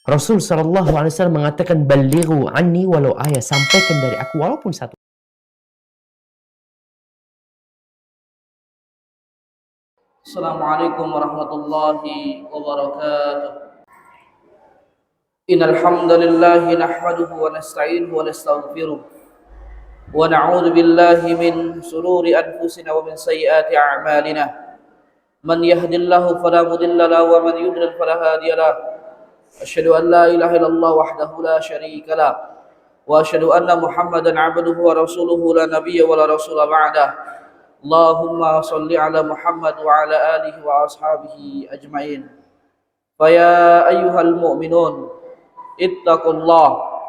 Rasul sallallahu alaihi wasallam mengatakan, "Ballighu anni walau ayat." Sampaikan dari aku walaupun satu. Assalamualaikum warahmatullahi wabarakatuh. Innal hamdalillah nahmaduhu wa nasta'inuhu wa nastaghfiruh wa na'udzu billahi min shururi anfusina wa min sayyiati a'malina. Man yahdihillahu fala mudilla lahu wa man yudlil fala hadiya lahu. Asyhadu an la ilaha illallah wahdahu la syarika lahu wa asyhadu anna Muhammadan 'abduhu wa rasuluhu la nabiyya wa la rasula ba'dah. Allahumma shalli ala Muhammad wa ala alihi wa ashabihi ajmain. Faya ayyuhal mu'minun ittaqullaha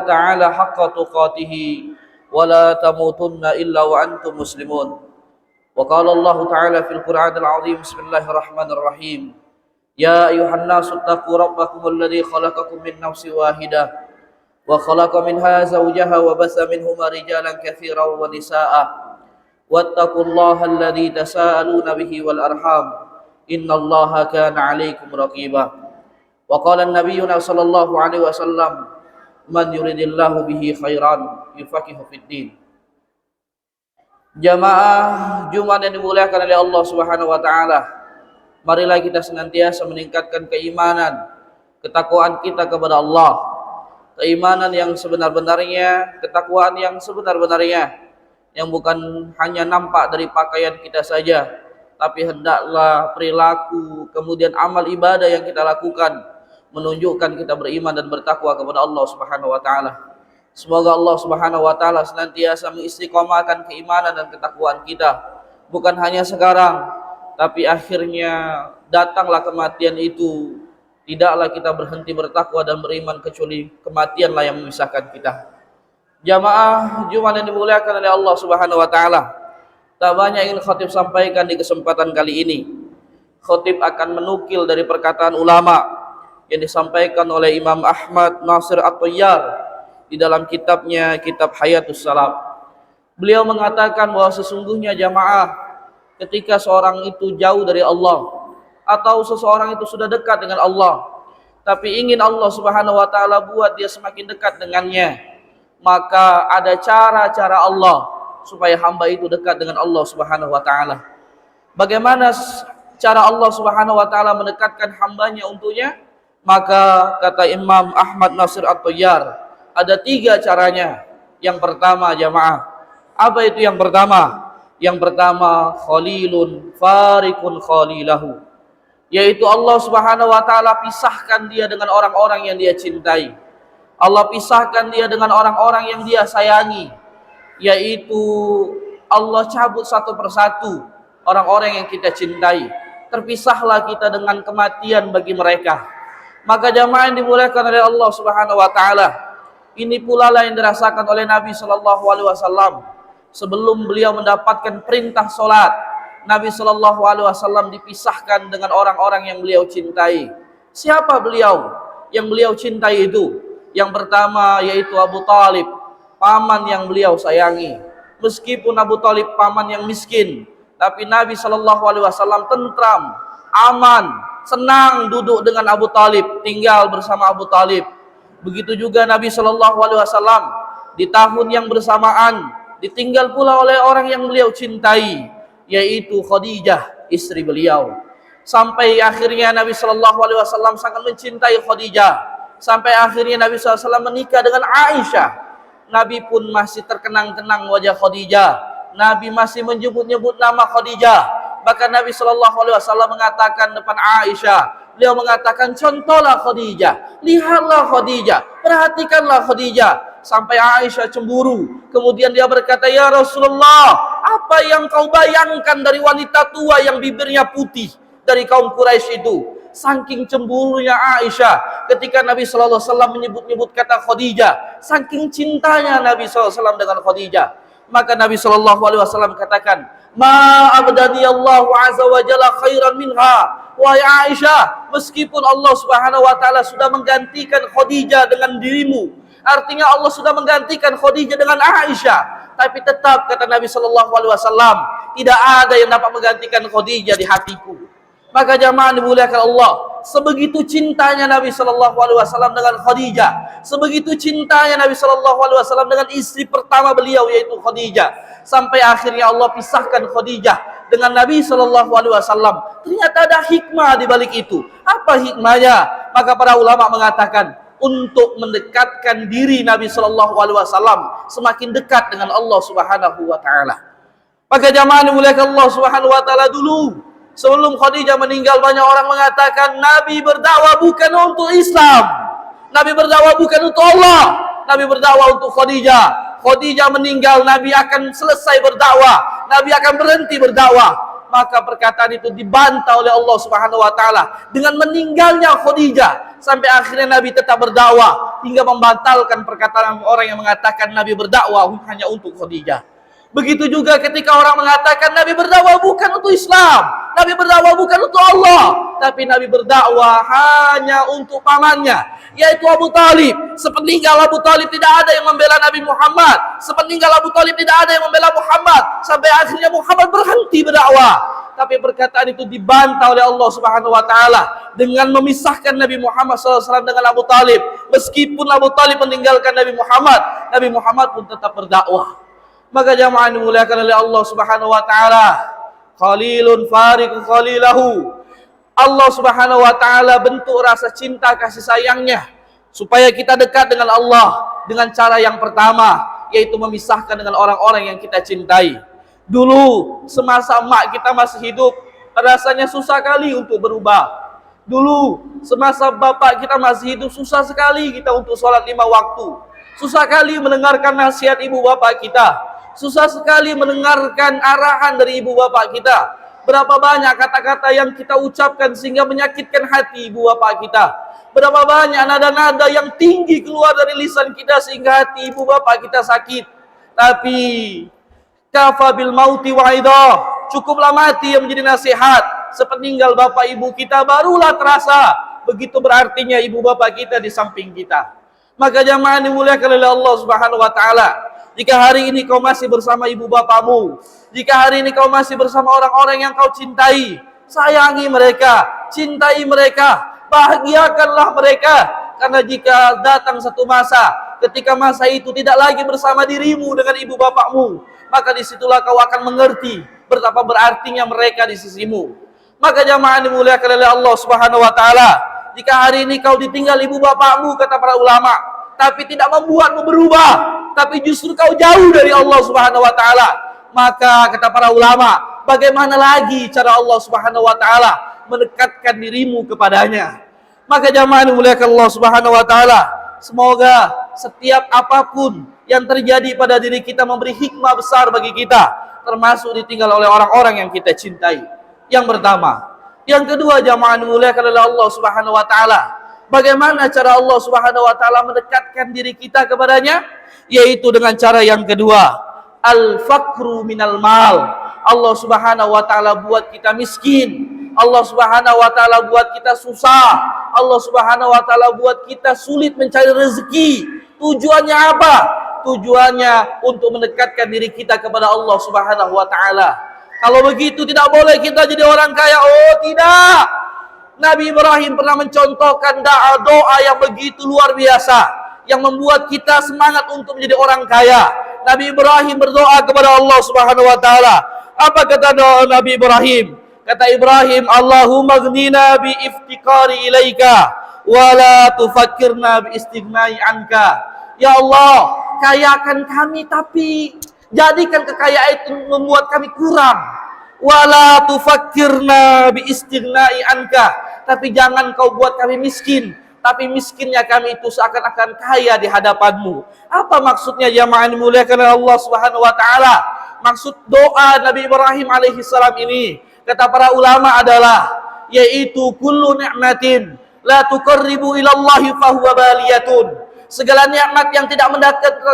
ta'ala haqqa tuqatih wa la tamutunna illa wa antum muslimun. Wa qala Allah ta'ala fil Qur'anil 'azim, bismillahirrahmanirrahim. Ya ayyuhan nasu ittaqu rabbakumul ladzi khalaqakum min nafsin wahidah wa khalaqa minha zawjaha wa batha minhuma rijalan katsiran wa nisaa'a. Wattaqullaha alladzi tasaaluna bihi wal arham. Innallaha kana 'alaikum raqiba. Wa qala an-nabiyyuna sallallahu alaihi wasallam, man yuridillahu bihi khairan yufaqihu fid din. Jamaah Jumat yang dimuliakan oleh Allah Subhanahu wa taala, marilah kita senantiasa meningkatkan keimanan, ketakwaan kita kepada Allah. Keimanan yang sebenar-benarnya, ketakwaan yang sebenar-benarnya, yang bukan hanya nampak dari pakaian kita saja, tapi hendaklah perilaku, kemudian amal ibadah yang kita lakukan menunjukkan kita beriman dan bertakwa kepada Allah Subhanahu wa taala. Semoga Allah Subhanahu wa taala senantiasa mengistiqomahkan keimanan dan ketakwaan kita, bukan hanya sekarang, tapi akhirnya datanglah kematian itu, tidaklah kita berhenti bertakwa dan beriman kecuali kematianlah yang memisahkan kita. Jamaah Jumat yang dimuliakan oleh Allah Subhanahu wa taala, tak banyak ingin khatib sampaikan di kesempatan kali ini. Khatib akan menukil dari perkataan ulama yang disampaikan oleh Imam Ahmad Nasir At-Tayyar di dalam kitabnya, Kitab Hayatus Salaf. Beliau mengatakan bahwa sesungguhnya jamaah, ketika seorang itu jauh dari Allah atau seseorang itu sudah dekat dengan Allah, tapi ingin Allah Subhanahu wa taala buat dia semakin dekat dengannya, maka ada cara-cara Allah supaya hamba itu dekat dengan Allah Subhanahu wa taala. Bagaimana cara Allah Subhanahu wa taala mendekatkan hambanya untuknya? Maka kata Imam Ahmad Nasir At-Tayyar, ada 3 caranya. Yang pertama jamaah, apa itu yang pertama? Yang pertama, khalilun farikun khalilahu, yaitu Allah Subhanahu wa taala pisahkan dia dengan orang-orang yang dia cintai. Allah pisahkan dia dengan orang-orang yang dia sayangi, yaitu Allah cabut satu persatu orang-orang yang kita cintai. Terpisahlah kita dengan kematian bagi mereka. Maka jamaah yang dimuliakan oleh Allah Subhanahu wa taala, ini pula lah yang dirasakan oleh Nabi sallallahu alaihi wasallam. Sebelum beliau mendapatkan perintah salat, Nabi sallallahu alaihi wasallam dipisahkan dengan orang-orang yang beliau cintai. Siapa beliau yang beliau cintai itu? Yang pertama yaitu Abu Talib, paman yang beliau sayangi. Meskipun Abu Talib paman yang miskin, tapi Nabi sallallahu alaihi wasallam tentram, aman, senang duduk dengan Abu Talib, tinggal bersama Abu Talib. Begitu juga Nabi sallallahu alaihi wasallam di tahun yang bersamaan ditinggal pula oleh orang yang beliau cintai, yaitu Khadijah, istri beliau. Sampai akhirnya Nabi sallallahu alaihi wasallam sangat mencintai Khadijah, sampai akhirnya Nabi sallallahu alaihi wasallam menikah dengan Aisyah. Nabi pun masih terkenang-kenang wajah Khadijah, Nabi masih menyebut-nyebut nama Khadijah. Bahkan Nabi sallallahu alaihi wasallam mengatakan depan Aisyah, beliau mengatakan, contohlah Khadijah, lihatlah Khadijah, perhatikanlah Khadijah. Sampai Aisyah cemburu. Kemudian dia berkata, ya Rasulullah, apa yang kau bayangkan dari wanita tua yang bibirnya putih dari kaum Quraisy itu? Saking cemburunya Aisyah ketika Nabi sallallahu alaihi wasallam menyebut-nyebut kata Khadijah, saking cintanya Nabi sallallahu alaihi wasallam dengan Khadijah. Maka Nabi sallallahu alaihi wasallam katakan, ma abdani Allah azza wa jalla khairan minha. Wahai Aisyah, meskipun Allah Subhanahu wa taala sudah menggantikan Khadijah dengan dirimu, artinya Allah sudah menggantikan Khadijah dengan Aisyah, tapi tetap kata Nabi sallallahu alaihi wasallam, tidak ada yang dapat menggantikan Khadijah di hatiku. Maka jamaah dimuliakan Allah, sebegitu cintanya Nabi Shallallahu Alaihi Wasallam dengan Khadijah, sebegitu cintanya Nabi Shallallahu Alaihi Wasallam dengan istri pertama beliau yaitu Khadijah, sampai akhirnya Allah pisahkan Khadijah dengan Nabi Shallallahu Alaihi Wasallam. Ternyata ada hikmah di balik itu. Apa hikmahnya? Maka para ulama mengatakan untuk mendekatkan diri Nabi Shallallahu Alaihi Wasallam semakin dekat dengan Allah Subhanahu Wa Taala. Maka jamaah dimuliakan Allah Subhanahu Wa Taala, dulu sebelum Khadijah meninggal banyak orang mengatakan Nabi berdakwah bukan untuk Islam, Nabi berdakwah bukan untuk Allah, Nabi berdakwah untuk Khadijah. Khadijah meninggal, Nabi akan selesai berdakwah, Nabi akan berhenti berdakwah. Maka perkataan itu dibantah oleh Allah Subhanahu Wa Taala dengan meninggalnya Khadijah, sampai akhirnya Nabi tetap berdakwah hingga membatalkan perkataan orang yang mengatakan Nabi berdakwah hanya untuk Khadijah. Begitu juga ketika orang mengatakan Nabi berdakwah bukan untuk Islam, Nabi berdakwah bukan untuk Allah, tapi Nabi berdakwah hanya untuk pamannya, yaitu Abu Talib. Sepeninggal Abu Talib tidak ada yang membela Nabi Muhammad, sepeninggal Abu Talib tidak ada yang membela Muhammad, sampai akhirnya Muhammad berhenti berdakwah. Tapi perkataan itu dibantah oleh Allah Subhanahu Wa Taala dengan memisahkan Nabi Muhammad SAW dengan Abu Talib. Meskipun Abu Talib meninggalkan Nabi Muhammad pun tetap berdakwah. Maka jamaah dimuliakan oleh Allah Subhanahu Wa Taala, Khalilun fariqu khalilahu. Allah Subhanahu Wa Taala bentuk rasa cinta kasih sayangnya supaya kita dekat dengan Allah dengan cara yang pertama, yaitu memisahkan dengan orang-orang yang kita cintai. Dulu semasa emak kita masih hidup, rasanya susah kali untuk berubah. Dulu semasa bapak kita masih hidup, susah sekali kita untuk sholat 5 waktu. Susah kali mendengarkan nasihat ibu bapak kita. Susah sekali mendengarkan arahan dari ibu bapak kita. Berapa banyak kata-kata yang kita ucapkan sehingga menyakitkan hati ibu bapak kita. Berapa banyak nada-nada yang tinggi keluar dari lisan kita sehingga hati ibu bapak kita sakit. Tapi kafa bil mauti wa'idah, cukuplah mati yang menjadi nasihat. Sepeninggal bapak ibu kita barulah terasa begitu berartinya ibu bapak kita di samping kita. Maka jamaah dimuliakan oleh Allah Subhanahu Wa Taala, jika hari ini kau masih bersama ibu bapamu, jika hari ini kau masih bersama orang-orang yang kau cintai, sayangi mereka, cintai mereka, bahagiakanlah mereka. Karena jika datang satu masa, ketika masa itu tidak lagi bersama dirimu dengan ibu bapakmu, maka disitulah kau akan mengerti betapa berartinya mereka di sisimu. Maka jamaah dimuliakan oleh Allah Subhanahu Wa Taala, jika hari ini kau ditinggal ibu bapakmu, kata para ulama, tapi tidak membuatmu berubah, tapi justru kau jauh dari Allah Subhanahu Wa Taala, maka kata para ulama, bagaimana lagi cara Allah Subhanahu Wa Taala mendekatkan dirimu kepadanya? Maka jamaah dimuliakan Allah Subhanahu Wa Taala, semoga setiap apapun yang terjadi pada diri kita memberi hikmah besar bagi kita, termasuk ditinggal oleh orang-orang yang kita cintai. Yang pertama. Yang kedua, jamaah dimuliakan oleh Allah Subhanahu Wa Taala, bagaimana cara Allah Subhanahu Wa Taala mendekatkan diri kita kepadanya? Yaitu dengan cara yang kedua, al-fakru minal mal. Allah Subhanahu Wa Taala buat kita miskin, Allah Subhanahu Wa Taala buat kita susah, Allah Subhanahu Wa Taala buat kita sulit mencari rezeki. Tujuannya apa? Tujuannya untuk mendekatkan diri kita kepada Allah Subhanahu Wa Taala. Kalau begitu tidak boleh kita jadi orang kaya. Oh tidak. Nabi Ibrahim pernah mencontohkan doa yang begitu luar biasa, yang membuat kita semangat untuk menjadi orang kaya. Nabi Ibrahim berdoa kepada Allah Subhanahu Wa Taala. Apa kata doa Nabi Ibrahim? Kata Ibrahim, Allahumma ghnina bi iftiqari ilaika wa la tufakkirna bi istighnai anka. Ya Allah, kayakan kami tapi jadikan kekayaan itu membuat kami kurang. Wala tufakkirna bi istighnai anka, tapi jangan kau buat kami miskin, tapi miskinnya kami itu seakan-akan kaya di hadapanmu. Apa maksudnya jamaah dimuliakan oleh Allah Subhanahu Wa Taala? Maksud doa Nabi Ibrahim alaihi salam ini, kata para ulama adalah, yaitu kullu ni'matin la tuqarribu ilallahi fahuwa baliyatun. Segala nikmat yang tidak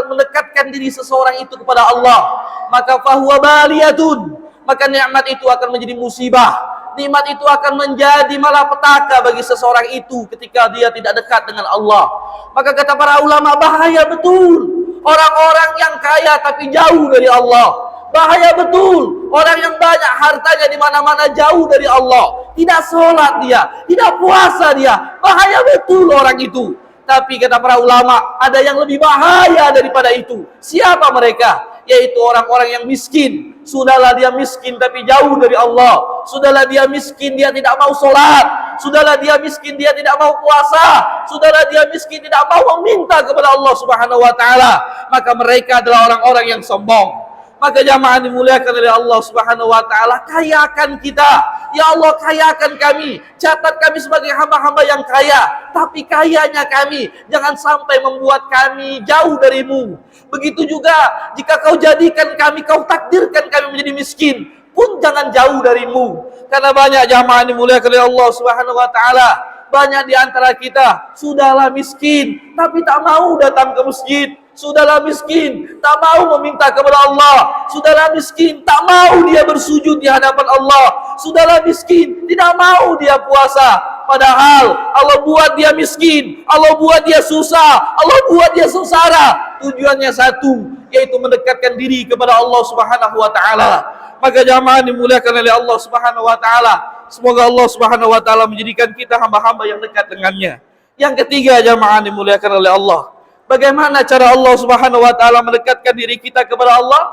mendekatkan diri seseorang itu kepada Allah, maka fahuwa baliyatun, maka nikmat itu akan menjadi musibah. Nikmat itu akan menjadi malapetaka bagi seseorang itu ketika dia tidak dekat dengan Allah. Maka kata para ulama, bahaya betul orang-orang yang kaya tapi jauh dari Allah. Bahaya betul orang yang banyak hartanya di mana-mana jauh dari Allah. tidak sholat dia, tidak puasa dia. Bahaya betul orang itu. Tapi kata para ulama, ada yang lebih bahaya daripada itu. Siapa mereka? Yaitu orang-orang yang miskin. Sudahlah dia miskin tapi jauh dari Allah. Sudahlah dia miskin, dia tidak mau sholat. Sudahlah dia miskin, dia tidak mau puasa. Sudahlah dia miskin, tidak mau meminta kepada Allah Subhanahu wa Ta'ala. Maka mereka adalah orang-orang yang sombong. Maka jamaah dimuliakan oleh Allah Subhanahu wa Ta'ala, kayakan kita. Ya Allah, kayakan kami. Catat kami sebagai hamba-hamba yang kaya. Tapi kayanya kami jangan sampai membuat kami jauh darimu. Begitu juga jika kau jadikan kami, kau takdirkan kami menjadi miskin, pun jangan jauh darimu. Karena banyak jamaah dimuliakan oleh Allah Subhanahu wa Ta'ala, banyak di antara kita sudahlah miskin tapi tak mau datang ke masjid. Sudahlah miskin, tak mau meminta kepada Allah. Sudahlah miskin, tak mau dia bersujud di hadapan Allah. Sudahlah miskin, tidak mau dia puasa. Padahal Allah buat dia miskin, Allah buat dia susah, Allah buat dia sengsara. Tujuannya satu, yaitu mendekatkan diri kepada Allah Subhanahu wa Ta'ala. Maka jamaah dimuliakan oleh Allah Subhanahu wa Ta'ala, semoga Allah Subhanahu wa Ta'ala menjadikan kita hamba-hamba yang dekat dengannya. Yang ketiga jamaah dimuliakan oleh Allah, bagaimana cara Allah Subhanahu wa Ta'ala mendekatkan diri kita kepada Allah?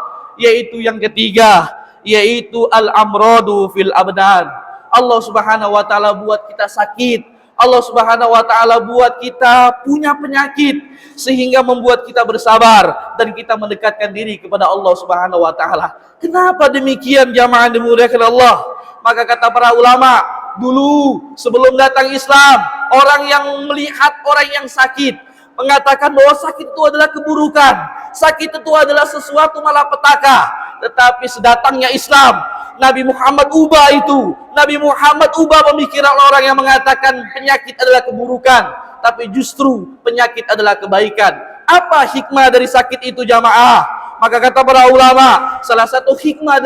Yaitu yang ketiga, yaitu al-amradu fil abdan. Allah Subhanahu wa Ta'ala buat kita sakit. Allah Subhanahu wa Ta'ala buat kita punya penyakit sehingga membuat kita bersabar dan kita mendekatkan diri kepada Allah Subhanahu wa Ta'ala. Kenapa demikian jamaah dimuliakan Allah? Maka kata para ulama, dulu sebelum datang Islam, orang yang melihat orang yang sakit mengatakan bahwa sakit itu adalah keburukan, sakit itu adalah sesuatu malapetaka. Tetapi sedatangnya Islam, Nabi Muhammad ubah itu. Nabi Muhammad ubah pemikiran orang yang mengatakan penyakit adalah keburukan, tapi justru penyakit adalah kebaikan. Apa hikmah dari sakit itu jamaah? Maka kata para ulama, salah satu hikmah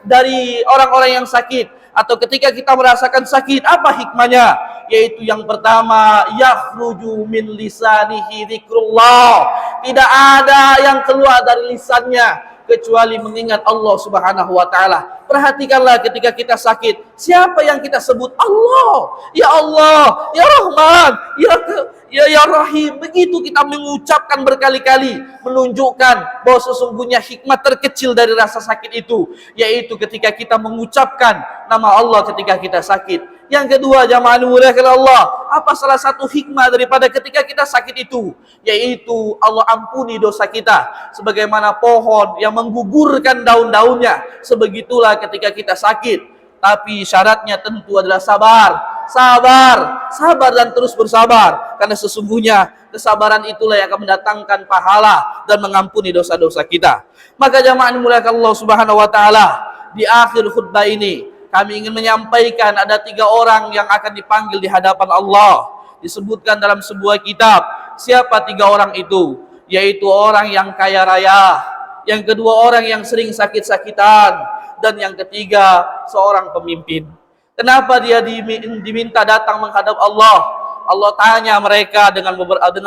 dari orang-orang yang sakit, atau ketika kita merasakan sakit, apa hikmahnya? Yaitu yang pertama, yakhruju min lisanihi dzikrullah. Tidak ada yang keluar dari lisannya kecuali mengingat Allah Subhanahu wa Ta'ala. Perhatikanlah ketika kita sakit, siapa yang kita sebut? Allah, ya Allah, ya Rahman, ya Rahim. Begitu kita mengucapkan berkali-kali, menunjukkan bahwa sesungguhnya hikmah terkecil dari rasa sakit itu, yaitu ketika kita mengucapkan nama Allah ketika kita sakit. Yang kedua jamaah dimuliakan Allah, apa salah satu hikmah daripada ketika kita sakit itu? Yaitu Allah ampuni dosa kita. Sebagaimana pohon yang menggugurkan daun-daunnya, sebegitulah ketika kita sakit. Tapi syaratnya tentu adalah sabar. Sabar dan terus bersabar. Karena sesungguhnya kesabaran itulah yang akan mendatangkan pahala dan mengampuni dosa-dosa kita. Maka jamaah dimuliakan Allah Subhanahu wa Ta'ala, di akhir khutbah ini kami ingin menyampaikan ada 3 orang yang akan dipanggil di hadapan Allah. Disebutkan dalam sebuah kitab. Siapa 3 orang itu? Yaitu orang yang kaya raya, yang kedua orang yang sering sakit-sakitan, dan yang ketiga seorang pemimpin. Kenapa dia diminta datang menghadap Allah? Allah tanya mereka dengan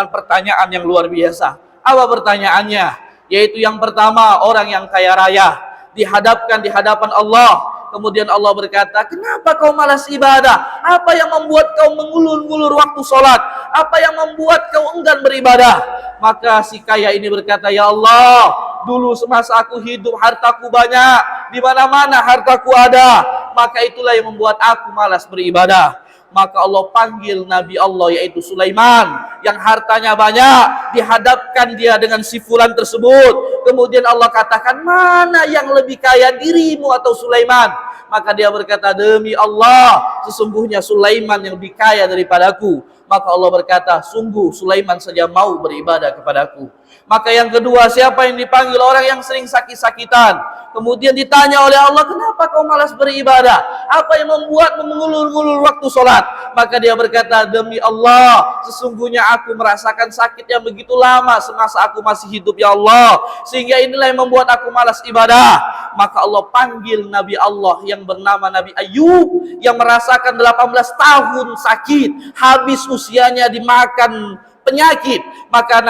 pertanyaan yang luar biasa. Apa pertanyaannya? Yaitu yang pertama, orang yang kaya raya dihadapkan di hadapan Allah. Kemudian Allah berkata, kenapa kau malas ibadah? Apa yang membuat kau mengulur-ngulur waktu sholat? Apa yang membuat kau enggan beribadah? Maka si kaya ini berkata, ya Allah, dulu semasa aku hidup hartaku banyak, di mana-mana hartaku ada. Maka itulah yang membuat aku malas beribadah. Maka Allah panggil Nabi Allah yaitu Sulaiman, yang hartanya banyak, dihadapkan dia dengan si fulan tersebut. Kemudian Allah katakan, mana yang lebih kaya, dirimu atau Sulaiman? Maka dia berkata, demi Allah, sesungguhnya Sulaiman yang lebih kaya daripadaku. Maka Allah berkata, sungguh Sulaiman saja mau beribadah kepadaku. Maka yang kedua, siapa yang dipanggil? Orang yang sering sakit-sakitan. Kemudian ditanya oleh Allah, kenapa kau malas beribadah? Apa yang membuat mengulur-ngulur waktu sholat? Maka dia berkata, demi Allah, sesungguhnya aku merasakan sakit yang begitu lama semasa aku masih hidup, ya Allah. Sehingga inilah yang membuat aku malas ibadah. Maka Allah panggil Nabi Allah yang bernama Nabi Ayub, yang merasakan 18 tahun sakit, habis usianya dimakan penyakit. Maka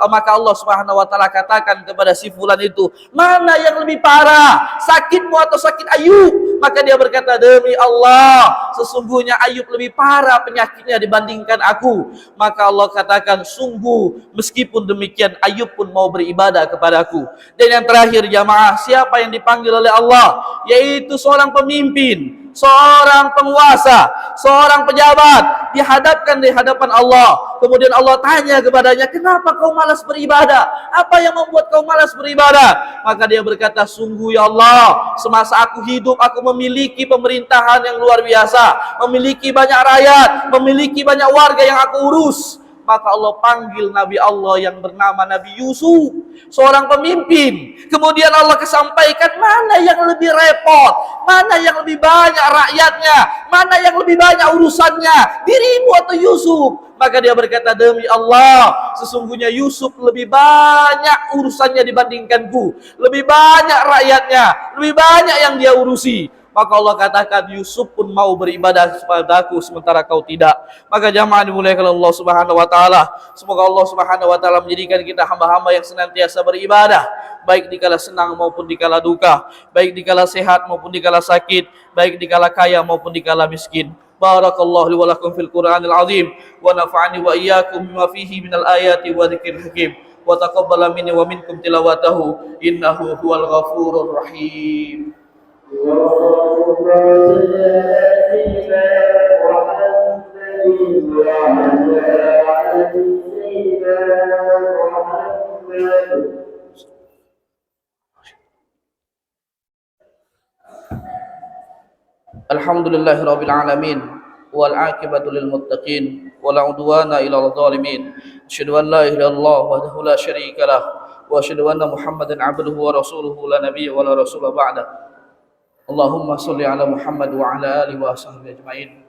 maka Allah Subhanahu wa Ta'ala katakan kepada si fulan itu, mana yang lebih parah, sakitmu atau sakit Ayub? Maka dia berkata, demi Allah, sesungguhnya Ayub lebih parah penyakitnya dibandingkan aku. Maka Allah katakan, sungguh meskipun demikian Ayub pun mau beribadah kepadaku. Dan yang terakhir jamaah, siapa yang dipanggil oleh Allah? Yaitu seorang pemimpin, seorang penguasa, seorang pejabat, dihadapkan di hadapan Allah. Kemudian Allah tanya kepadanya, kenapa kau malas beribadah? Apa yang membuat kau malas beribadah? Maka dia berkata, sungguh ya Allah, semasa aku hidup aku memiliki pemerintahan yang luar biasa, memiliki banyak rakyat, memiliki banyak warga yang aku urus. Maka Allah panggil Nabi Allah yang bernama Nabi Yusuf, seorang pemimpin. Kemudian Allah kesampaikan mana yang lebih repot, mana yang lebih banyak rakyatnya, mana yang lebih banyak urusannya, dirimu atau Yusuf? Maka dia berkata, demi Allah, sesungguhnya Yusuf lebih banyak urusannya dibandingkanku, lebih banyak rakyatnya, lebih banyak yang dia urusi. Maka Allah katakan, Yusuf pun mau beribadah kepadaku sementara kau tidak. Maka jamaah dimuliakan Allah Subhanahu wa taala, semoga Allah Subhanahu wa taala menjadikan kita hamba-hamba yang senantiasa beribadah, baik dikala senang maupun dikala duka, baik dikala sehat maupun dikala sakit, baik dikala kaya maupun dikala miskin. Barakallahu li wa lakum fil Qur'anil azim wa nafa'ani wa iyyakum bima fihi minal ayati wa dzikril hakim wa taqabbala minni wa minkum tilawatahu innahu huwal ghafurur rahim. Alhamdulillahi rabbil alamin wal aqibatu lil muttaqin wala udwana illa al zalimin. Asyhadu an la ilaha illallah wahdahu la syarika lah wa asyhadu anna Muhammadan abduhu wa rasuluhu la nabiyya wa la rasula ba'da. Allahumma salli ala Muhammad wa ala alihi wa sahbihi ajma'in.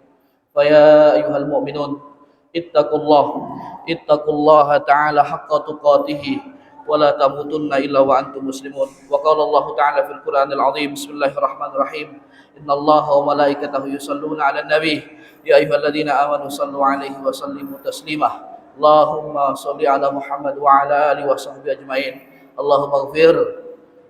Fa ya ayyuhal mu'minun ittaqullaha ta'ala haqqa tuqatih wa la tamutunna illa wa antum muslimun. Wa qala Allah ta'ala fil Qur'anil azim, bismillahirrahmanirrahim, innallaha wa malaikatahu yusalluna 'alan nabi ya ayyuhalladzina amanu sallu 'alaihi wa sallimu taslima. Allahumma salli ala Muhammad wa ala alihi wa sahbihi ajma'in. Allahumma ighfir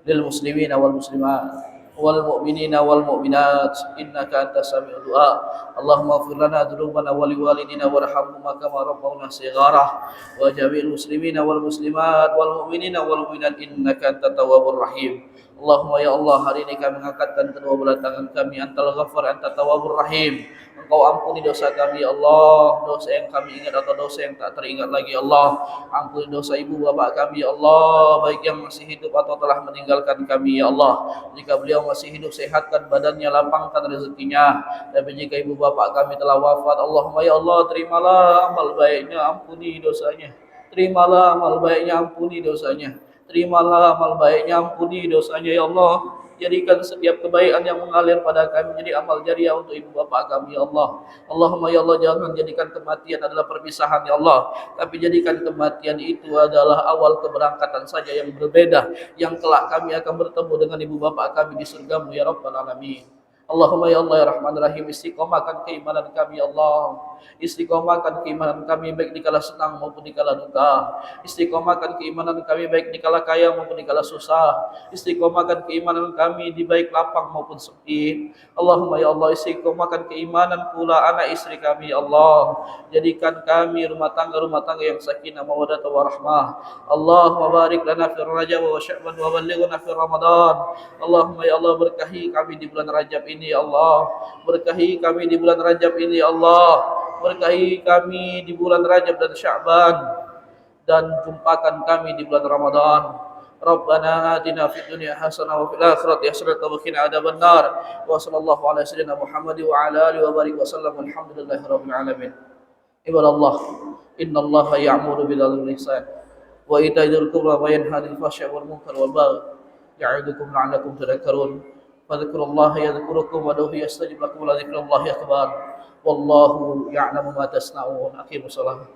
lil muslimina wal muslimat wal mu'minina wal mu'minat innaka antas sami'ud du'a. Allahumma ighfir lana dzunubana wa liwalidina warhamhuma kama rabbawna shighara wa jami'il muslimina wal muslimat wal mu'minina wal mu'minat innaka antat tawwabur rahim. Allahumma ya Allah, hari ini kami mengangkatkan kedua belah tangan kami, antal ghafar antat tawwabur rahim. Engkau ampuni dosa kami ya Allah, dosa yang kami ingat atau dosa yang tak teringat lagi ya Allah. Ampuni dosa ibu bapak kami ya Allah, baik yang masih hidup atau telah meninggalkan kami ya Allah. Jika beliau masih hidup, sehatkan badannya, lapangkan rezekinya. Tapi jika ibu bapak kami telah wafat, Allahumma ya Allah, terimalah amal baiknya, ampuni dosanya. Terimalah amal baiknya, ampuni dosanya. Terimalah amal baiknya, ampuni dosanya ya Allah. Jadikan setiap kebaikan yang mengalir pada kami jadi amal jariah untuk ibu bapak kami ya Allah. Allahumma ya Allah, jangan jadikan kematian adalah perpisahan ya Allah, tapi jadikan kematian itu adalah awal keberangkatan saja yang berbeda, yang kelak kami akan bertemu dengan ibu bapak kami di surgamu ya Rabbal Alamin. Allahumma ya Allah ya Rahman Rahim, istiqomahkan keimanan kami ya Allah. Istiqomahkan keimanan kami baik dikala senang maupun dikala duka. Istiqomahkan keimanan kami baik dikala kaya maupun dikala susah. Istiqomahkan keimanan kami di baik lapang maupun sepi. Allahumma ya Allah, istiqomahkan keimanan pula anak istri kami ya Allah. Jadikan kami rumah tangga yang sakinah mawaddah warahmah. Allahumma barik lana fi Rajab wa Sya'ban wa ballighna fi Ramadan. Allahumma ya Allah, berkahi kami di bulan Rajab ini ya Allah. Berkahi kami di bulan Rajab ini ya Allah. Berkahi kami di bulan Rajab dan Sya'ban, dan jumpakan kami di bulan Ramadan. Rabbana atina fid dunya hasanah wa fil akhirati hasanah wa qina adzabannar. Wa sallallahu ala sayyidina Muhammad wa ala alihi wa barik wa sallam. Alhamdulillahi rabbil alamin. Ibadallah, innallaha ya'muru bil 'adli wal ihsan wa ita'i dzil qurba wa yanha 'anil fahsya'i wal munkar wal baghi ya'idukum la'allakum tadhakkarun. Fadhkurullaha yadhkurukum wad'uhu yastajib lakum wa la dzikrullahi akbar. Wallahu ya'lamu ma tasna'un. Aqimus shalah.